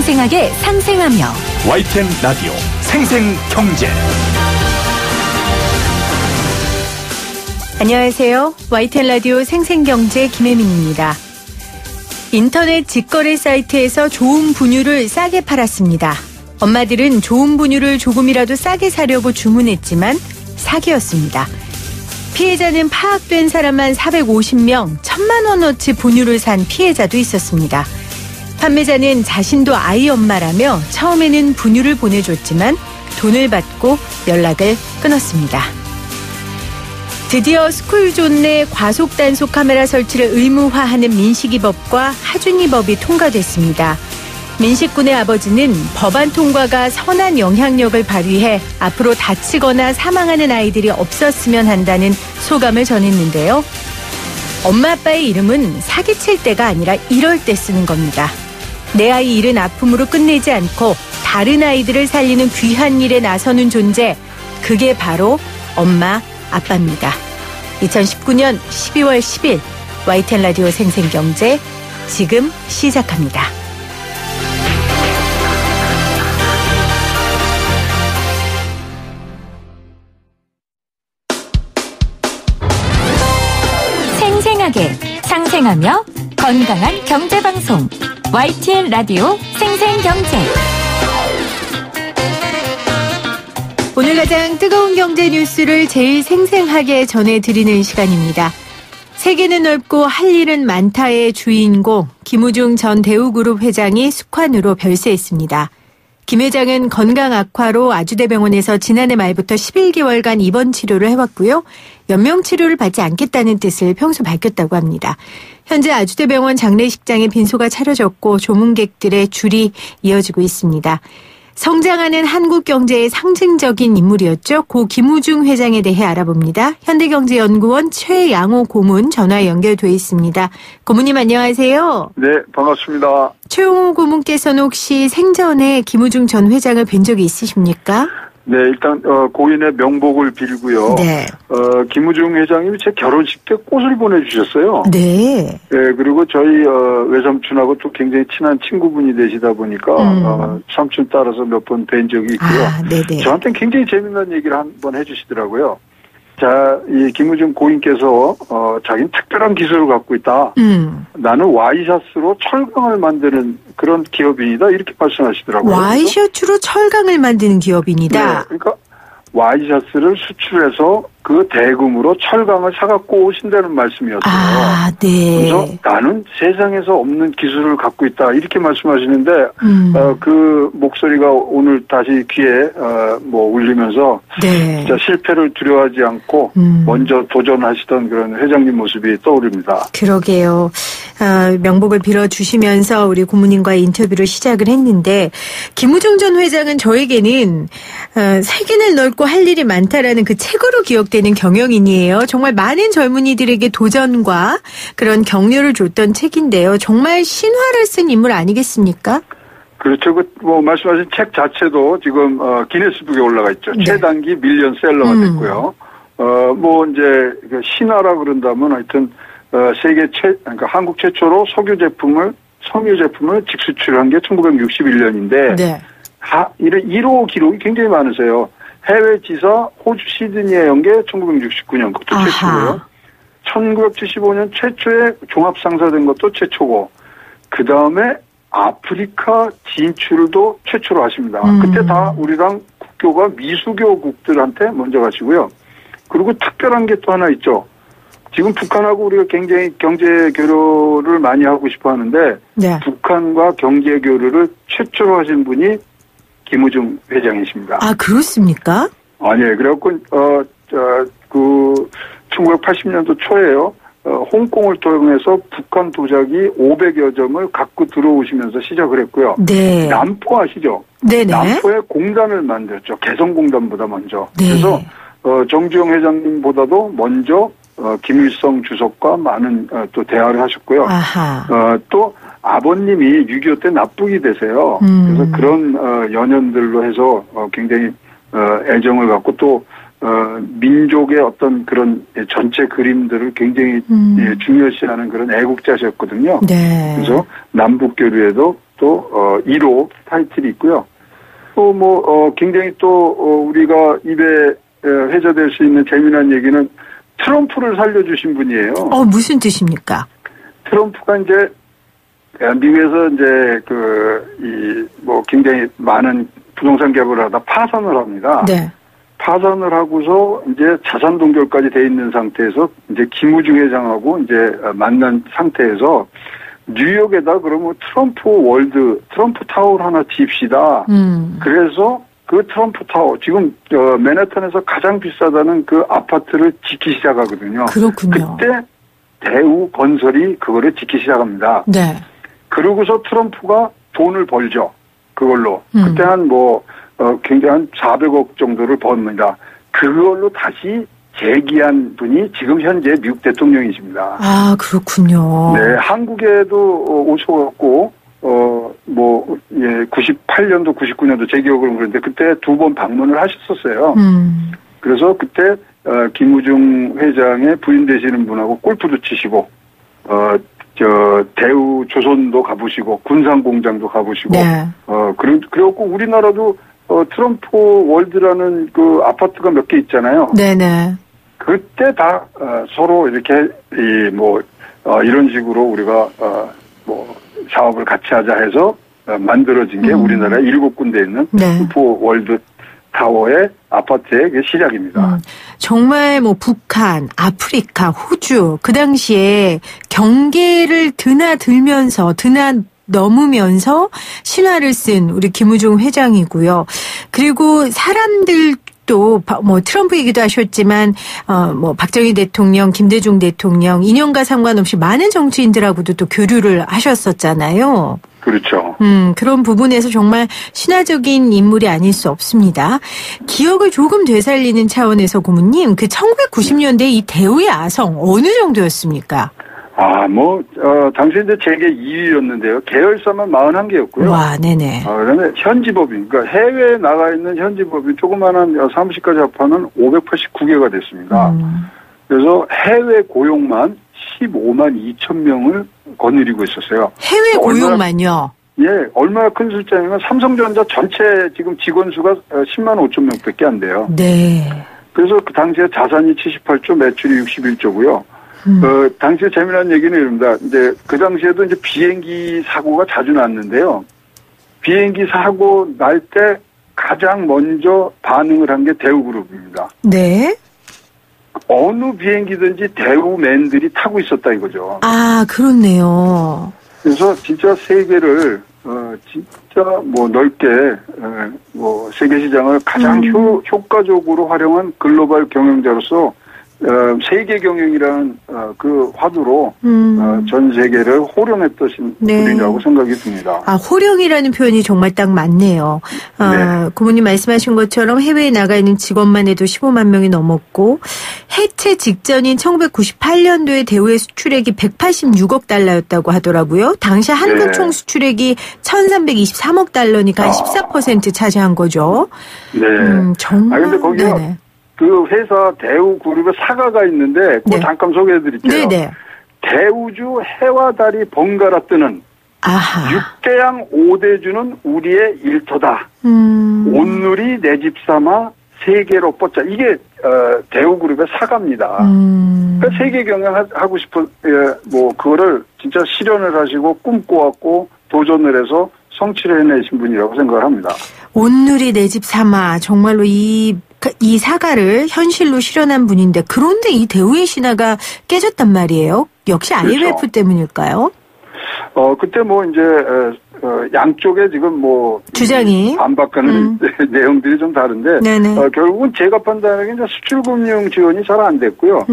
생생하게 상생하며 YTN 라디오 생생경제. 안녕하세요. YTN 라디오 생생경제 김혜민입니다. 인터넷 직거래 사이트에서 좋은 분유를 싸게 팔았습니다. 엄마들은 좋은 분유를 조금이라도 싸게 사려고 주문했지만 사기였습니다. 피해자는 파악된 사람만 450명, 1,000만 원어치 분유를 산 피해자도 있었습니다. 판매자는 자신도 아이 엄마라며 처음에는 분유를 보내줬지만 돈을 받고 연락을 끊었습니다. 드디어 스쿨존 내 과속 단속 카메라 설치를 의무화하는 민식이법과 하준이법이 통과됐습니다. 민식군의 아버지는 법안 통과가 선한 영향력을 발휘해 앞으로 다치거나 사망하는 아이들이 없었으면 한다는 소감을 전했는데요. 엄마 아빠의 이름은 사기칠 때가 아니라 이럴 때 쓰는 겁니다. 내 아이 잃은 아픔으로 끝내지 않고 다른 아이들을 살리는 귀한 일에 나서는 존재, 그게 바로 엄마, 아빠입니다. 2019년 12월 10일 YTN 라디오 생생경제 지금 시작합니다. 생생하게 상생하며 건강한 경제방송 YTN 라디오 생생경제. 오늘 가장 뜨거운 경제 뉴스를 제일 생생하게 전해드리는 시간입니다. 세계는 넓고 할 일은 많다의 주인공 김우중 전 대우그룹 회장이 숙환으로 별세했습니다. 김 회장은 건강 악화로 아주대병원에서 지난해 말부터 11개월간 입원 치료를 해왔고요. 연명 치료를 받지 않겠다는 뜻을 평소 밝혔다고 합니다. 현재 아주대병원 장례식장에 빈소가 차려졌고 조문객들의 줄이 이어지고 있습니다. 성장하는 한국 경제의 상징적인 인물이었죠. 고 김우중 회장에 대해 알아봅니다. 현대경제연구원 최양호 고문 전화 연결돼 있습니다. 고문님 안녕하세요. 네, 반갑습니다. 최양호 고문께서는 혹시 생전에 김우중 전 회장을 뵌 적이 있으십니까? 네, 일단 고인의 명복을 빌고요. 네. 김우중 회장님이 제 결혼식 때 꽃을 보내주셨어요. 네. 네, 그리고 저희 외삼촌하고 또 굉장히 친한 친구분이 되시다 보니까 삼촌 따라서 몇 번 뵌 적이 있고요. 아, 네네. 저한테는 굉장히 재미난 얘기를 한번 해주시더라고요. 자, 이 김우중 고인께서 자기는 특별한 기술을 갖고 있다. 나는 와이셔츠로 철강을 만드는 그런 기업인이다. 이렇게 말씀하시더라고요. 와이셔츠로 철강을 만드는 기업인이다. 네, 그러니까 와이셔츠를 수출해서 그 대금으로 철강을 사갖고 오신다는 말씀이었어요. 아, 네. 그래서 나는 세상에서 없는 기술을 갖고 있다. 이렇게 말씀하시는데 그 목소리가 오늘 다시 귀에 울리면서 네. 진짜 실패를 두려워하지 않고 먼저 도전하시던 그런 회장님 모습이 떠오릅니다. 그러게요. 명복을 빌어주시면서 우리 고모님과의 인터뷰를 시작을 했는데 김우중 전 회장은 저에게는 세계는 넓고 할 일이 많다라는 그 책으로 기억되는 경영인이에요. 정말 많은 젊은이들에게 도전과 그런 격려를 줬던 책인데요. 정말 신화를 쓴 인물 아니겠습니까? 그렇죠. 말씀하신 책 자체도 지금 기네스북에 올라가 있죠. 네. 최단기 밀리언셀러가 됐고요. 이제 신화라 그런다면 하여튼 그러니까 한국 최초로 석유 제품을 직수출한 게 1961년인데 네. 1호 기록이 굉장히 많으세요. 해외 지사 호주 시드니에 연 게 1969년 그것도 최초고요. 1975년 최초에 종합상사된 것도 최초고 그 다음에 아프리카 진출도 최초로 하십니다. 그때 다 우리랑 국교가 미수교국들한테 먼저 가시고요. 그리고 특별한 게 또 하나 있죠. 지금 북한하고 우리가 굉장히 경제 교류를 많이 하고 싶어 하는데 네. 북한과 경제 교류를 최초로 하신 분이 김우중 회장이십니다. 아, 그렇습니까? 아니에요. 그래갖고 1980년도 초에요. 홍콩을 통해서 북한 도자기 500여 점을 갖고 들어오시면서 시작을 했고요. 네. 남포 아시죠? 네네. 남포에 공단을 만들었죠. 개성공단보다 먼저. 네. 그래서 정주영 회장님보다도 먼저 김일성 주석과 많은 또 대화를 하셨고요. 아하. 또 아버님이 6.25 때 납북이 되세요. 그래서 그런 연연들로 해서 굉장히 애정을 갖고 또 민족의 어떤 그런 전체 그림들을 굉장히 중요시하는 그런 애국자셨거든요. 네. 그래서 남북 교류에도 또 1호 타이틀이 있고요. 또 굉장히 또 우리가 입에 회자될 수 있는 재미난 얘기는 트럼프를 살려주신 분이에요. 무슨 뜻입니까? 트럼프가 이제 미국에서 이제 굉장히 많은 부동산 개발을 하다 파산을 합니다. 네. 파산을 하고서 이제 자산 동결까지 돼 있는 상태에서 이제 김우중 회장하고 이제 만난 상태에서 뉴욕에다 그러면 트럼프 타워를 하나 지읍시다. 그래서 그 트럼프 타워 지금 맨해튼에서 가장 비싸다는 그 아파트를 짓기 시작하거든요. 그렇군요. 그때 대우 건설이 그거를 짓기 시작합니다. 네. 그러고서 트럼프가 돈을 벌죠. 그걸로. 그때 굉장히 한 400억 정도를 법니다. 그걸로 다시 재기한 분이 지금 현재 미국 대통령이십니다. 아, 그렇군요. 네, 한국에도 오셔갖고, 98년도, 99년도 제 기억으로는 그런데 그때 2번 방문을 하셨었어요. 그래서 그때, 김우중 회장의 부인 되시는 분하고 골프도 치시고, 대우 조선도 가보시고, 군산공장도 가보시고, 네. 그래갖고 우리나라도 트럼프 월드라는 그 아파트가 몇 개 있잖아요. 네네. 그때 다 서로 이렇게 이런 식으로 우리가 사업을 같이 하자 해서 만들어진 게 우리나라 7군데 있는 네. 트럼프 월드 타워의 아파트의 시작입니다. 정말 북한, 아프리카, 호주 그 당시에 경계를 넘으면서 신화를 쓴 우리 김우중 회장이고요. 그리고 사람들도 트럼프 얘기도 하셨지만 박정희 대통령, 김대중 대통령 인연과 상관없이 많은 정치인들하고도 또 교류를 하셨었잖아요. 그렇죠. 그런 부분에서 정말 신화적인 인물이 아닐 수 없습니다. 기억을 조금 되살리는 차원에서 고모님, 그 1990년대 이 대우의 아성 어느 정도였습니까? 당시 이제 재계 2위였는데요. 계열사만 41개였고요. 와, 네네. 그다음에 현지법인, 그러니까 해외에 나가 있는 현지법인 조그마한 사무실까지 합하면 589개가 됐습니다. 그래서 해외 고용만 15만 2천 명을 거느리고 있었어요. 해외 고용만요? 얼마나 큰 숫자냐면 삼성전자 전체 지금 직원 수가 10만 5천 명밖에 안 돼요. 네. 그래서 그 당시에 자산이 78조, 매출이 61조고요. 당시에 재미난 얘기는 이럽니다. 이제 그 당시에도 이제 비행기 사고가 자주 났는데요. 비행기 사고 날 때 가장 먼저 반응을 한 게 대우그룹입니다. 네. 어느 비행기든지 대우맨들이 타고 있었다 이거죠. 아, 그렇네요. 그래서 진짜 세계를 진짜 넓게 세계 시장을 가장 효과적으로 활용한 글로벌 경영자로서 세계 경영이라는 그 화두로 전 세계를 호령했던 분이라고 생각이 듭니다. 호령이라는 표현이 정말 딱 맞네요. 네. 고모님 말씀하신 것처럼 해외에 나가 있는 직원만 해도 15만 명이 넘었고 해체 직전인 1998년도에 대우의 수출액이 186억 달러였다고 하더라고요. 당시 한국 총 수출액이 1323억 달러니까 한 14% 차지한 거죠. 네. 정말. 근데 거기가 네네. 그 회사 대우그룹의 사가가 있는데 그거 잠깐 소개해드릴게요. 네네. 대우주 해와 달이 번갈아 뜨는 육대양 5대주는 우리의 일터다. 온누리 내 집 삼아 세계로 뻗자. 이게 대우그룹의 사가입니다. 그러니까 세계 경영하고 싶은 그거를 진짜 실현을 하시고 꿈꿔왔고 도전을 해서 성취를 해내신 분이라고 생각을 합니다. 온누리 내 집 삼아 정말로 이 사가를 현실로 실현한 분인데 그런데 이 대우의 신화가 깨졌단 말이에요. 역시 IMF 그렇죠. 때문일까요? 그때 이제 양쪽에 지금 주장이 반박하는 내용들이 좀 다른데 결국은 제가 판단하기엔 이제 수출금융 지원이 잘 안 됐고요.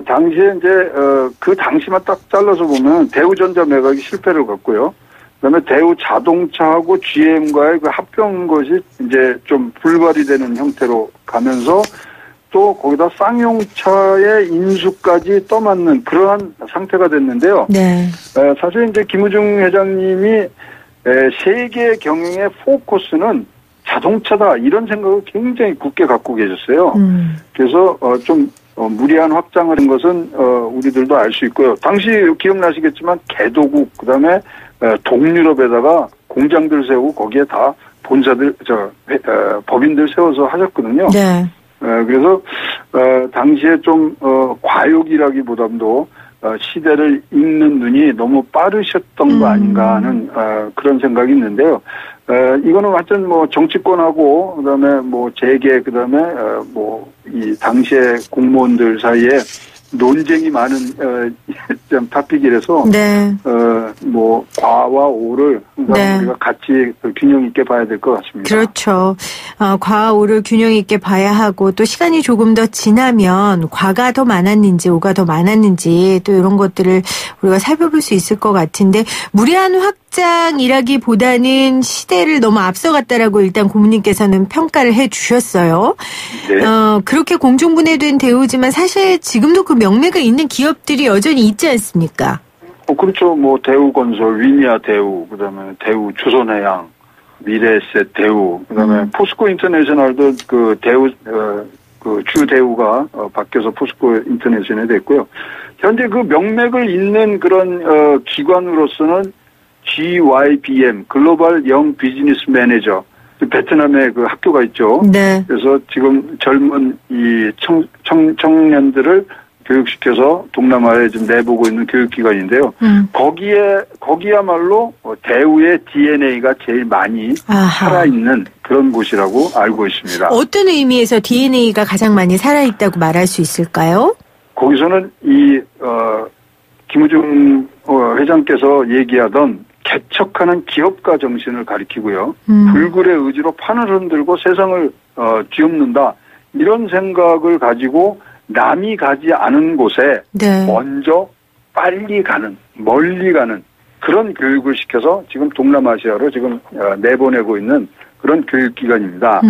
당시에 이제 그 당시만 딱 잘라서 보면 대우전자 매각이 실패를 갔고요. 그다음에 대우 자동차하고 GM과의 그 합병 것이 이제 좀 불발이 되는 형태로 가면서 또 거기다 쌍용차의 인수까지 떠맞는 그러한 상태가 됐는데요. 네. 사실 이제 김우중 회장님이 세계 경영의 포커스는 자동차다 이런 생각을 굉장히 굳게 갖고 계셨어요. 그래서 좀 무리한 확장을 한 것은 우리들도 알 수 있고요. 당시 기억나시겠지만 개도국 그다음에 동유럽에다가 공장들 세우고 거기에 다 본사들 법인들 세워서 하셨거든요. 네. 그래서 당시에 좀 과욕이라기보다도 시대를 읽는 눈이 너무 빠르셨던 거 아닌가 하는 그런 생각이 있는데요. 이거는 완전 뭐 정치권하고 그다음에 뭐 재계 그다음에 뭐 이 당시에 공무원들 사이에 논쟁이 많은 좀 토픽이라서 네. 뭐 과와 오를 항상 네. 우리가 같이 균형 있게 봐야 될 것 같습니다. 그렇죠. 과와 오를 균형 있게 봐야 하고 또 시간이 조금 더 지나면 과가 더 많았는지 오가 더 많았는지 또 이런 것들을 우리가 살펴볼 수 있을 것 같은데 무리한 확장이라기보다는 시대를 너무 앞서갔다라고 일단 고모님께서는 평가를 해 주셨어요. 네. 그렇게 공중분해된 대우지만 사실 지금도 그 명맥이 있는 기업들이 여전히 있지 않습니까? 그렇죠. 뭐 대우건설, 위니아 대우, 그다음에 대우 조선해양, 미래에셋 대우, 그다음에 포스코 인터내셔널도 그 대우 그 주 대우가 바뀌어서 포스코 인터내셔널이 됐고요. 현재 그 명맥을 잇는 그런 기관으로서는 GYBM 글로벌 영 비즈니스 매니저 베트남에 그 학교가 있죠. 네. 그래서 지금 젊은 이 청년들을 교육시켜서 동남아에 좀 내보고 있는 교육기관인데요. 거기야말로 대우의 DNA가 제일 많이 살아있는 그런 곳이라고 알고 있습니다. 어떤 의미에서 DNA가 가장 많이 살아있다고 말할 수 있을까요? 거기서는 이 김우중 회장께서 얘기하던 개척하는 기업가 정신을 가리키고요. 불굴의 의지로 판을 흔들고 세상을 뒤엎는다. 이런 생각을 가지고 남이 가지 않은 곳에 네. 먼저 빨리 가는, 멀리 가는 그런 교육을 시켜서 지금 동남아시아로 지금 내보내고 있는 그런 교육기관입니다.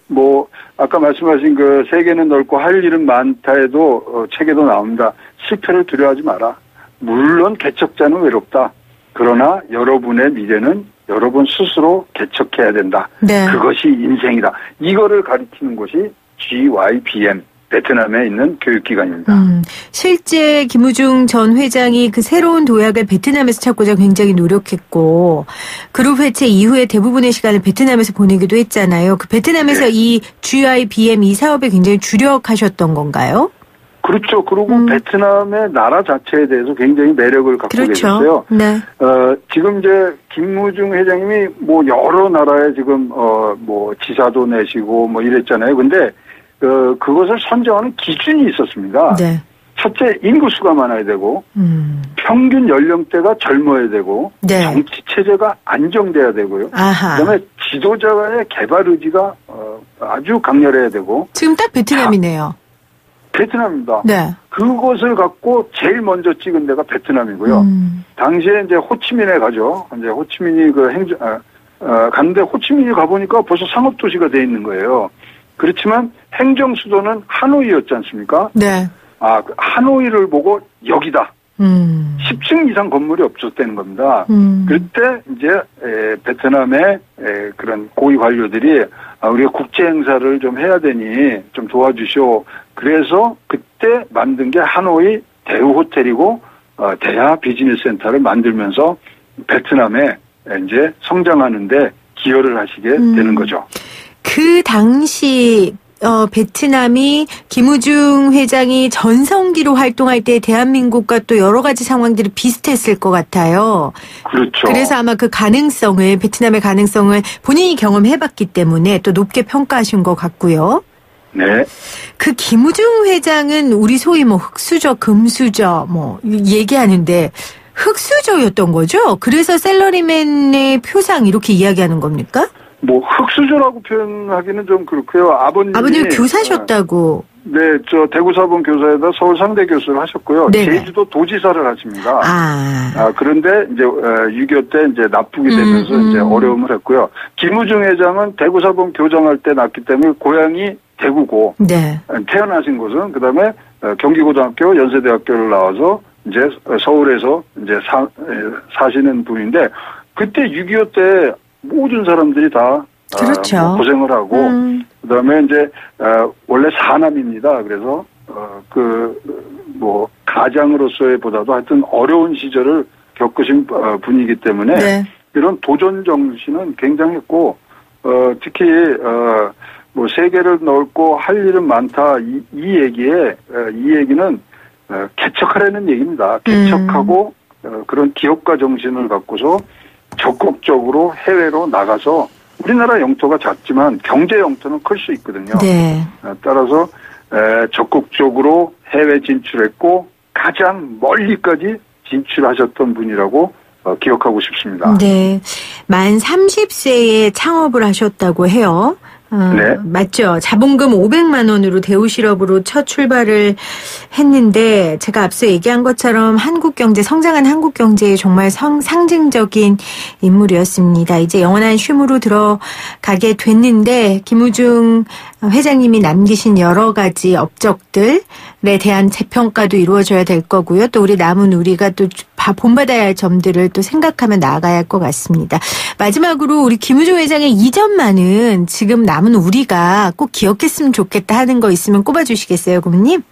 뭐 아까 말씀하신 그 세계는 넓고 할 일은 많다에도 책에도 나옵니다. 실패를 두려워하지 마라. 물론 개척자는 외롭다. 그러나 여러분의 미래는 여러분 스스로 개척해야 된다. 네. 그것이 인생이다. 이거를 가리키는 곳이 GYBM 베트남에 있는 교육기관입니다. 실제 김우중 전 회장이 그 새로운 도약을 베트남에서 찾고자 굉장히 노력했고 그룹 해체 이후에 대부분의 시간을 베트남에서 보내기도 했잖아요. 그 베트남에서 네. 이 GYBM 이 사업에 굉장히 주력하셨던 건가요? 그렇죠. 그리고 베트남의 나라 자체에 대해서 굉장히 매력을 갖고 그렇죠. 계셨어요. 네. 지금 이제 김무중 회장님이 뭐 여러 나라에 지금 뭐 지사도 내시고 뭐 이랬잖아요. 근데 그것을 선정하는 기준이 있었습니다. 네. 첫째, 인구수가 많아야 되고, 평균 연령대가 젊어야 되고, 네. 정치 체제가 안정돼야 되고요. 아하. 그다음에 지도자의 개발 의지가 아주 강렬해야 되고. 지금 딱 베트남이네요. 베트남입니다. 네. 그것을 갖고 제일 먼저 찍은 데가 베트남이고요. 당시에 이제 호치민에 가죠. 이제 호치민이 갔는데 호치민이 가보니까 벌써 상업도시가 돼 있는 거예요. 그렇지만 행정 수도는 하노이였지 않습니까? 네. 하노이를 보고 여기다. 10층 이상 건물이 없었다는 겁니다. 그때 이제 베트남의 그런 고위 관료들이 우리가 국제 행사를 좀 해야 되니 좀 도와주시오. 그래서 그때 만든 게 하노이 대우 호텔이고 대하 비즈니스 센터를 만들면서 베트남에 이제 성장하는데 기여를 하시게 되는 거죠. 그 당시 베트남이 김우중 회장이 전성기로 활동할 때 대한민국과 또 여러 가지 상황들이 비슷했을 것 같아요. 그렇죠. 그래서 아마 그 가능성을 베트남의 가능성을 본인이 경험해봤기 때문에 또 높게 평가하신 것 같고요. 네. 그 김우중 회장은 우리 소위 뭐 흑수저, 금수저 뭐 얘기하는데 흑수저였던 거죠? 그래서 셀러리맨의 표상 이렇게 이야기하는 겁니까? 뭐 흑수저라고 표현하기는 좀 그렇고요. 아버님 교사셨다고. 네, 저 대구사범 교사에다 서울 상대 교수를 하셨고요. 네네. 제주도 도지사를 하십니다. 아, 그런데 이제 6.25 때 이제 납북이 되면서 이제 어려움을 했고요. 김우중 회장은 대구사범 교장할 때 났기 때문에 고향이 대구고 네. 태어나신 곳은 그다음에 경기고등학교, 연세대학교를 나와서 이제 서울에서 이제 사시는 분인데 그때 6.25 때 모든 사람들이 다 그렇죠. 뭐 고생을 하고 그다음에 이제 원래 사남입니다. 그래서 뭐 가장으로서의 보다도 하여튼 어려운 시절을 겪으신 분이기 때문에 네. 이런 도전 정신은 굉장했고 특히 뭐 세계를 넓고 할 일은 많다 이 얘기는 개척하라는 얘기입니다. 개척하고 그런 기업가 정신을 갖고서 적극적으로 해외로 나가서 우리나라 영토가 작지만 경제 영토는 클 수 있거든요. 네. 따라서 적극적으로 해외 진출했고 가장 멀리까지 진출하셨던 분이라고 기억하고 싶습니다. 네. 만 30세에 창업을 하셨다고 해요. 네. 맞죠. 자본금 500만 원으로 대우실업으로 첫 출발을 했는데 제가 앞서 얘기한 것처럼 성장한 한국 경제의 정말 상징적인 인물이었습니다. 이제 영원한 쉼으로 들어가게 됐는데 김우중 회장님이 남기신 여러 가지 업적들에 대한 재평가도 이루어져야 될 거고요. 또 우리가 또 본받아야 할 점들을 또 생각하며 나아가야 할 것 같습니다. 마지막으로 우리 김우중 회장의 이점만은 지금 남은 우리가 꼭 기억했으면 좋겠다 하는 거 있으면 꼽아주시겠어요, 고모님?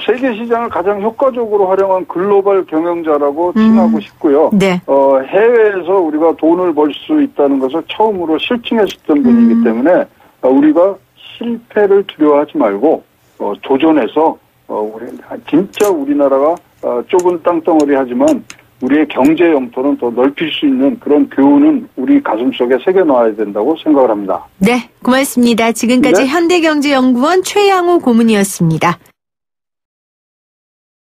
세계 시장을 가장 효과적으로 활용한 글로벌 경영자라고 칭하고 싶고요. 네. 해외에서 우리가 돈을 벌 수 있다는 것을 처음으로 실증했었던 분이기 때문에 우리가 실패를 두려워하지 말고 도전해서 진짜 우리나라가 좁은 땅덩어리 하지만 우리의 경제 영토는 더 넓힐 수 있는 그런 교훈은 우리 가슴속에 새겨놔야 된다고 생각을 합니다. 네, 고맙습니다. 지금까지 네. 현대경제연구원 최양호 고문이었습니다.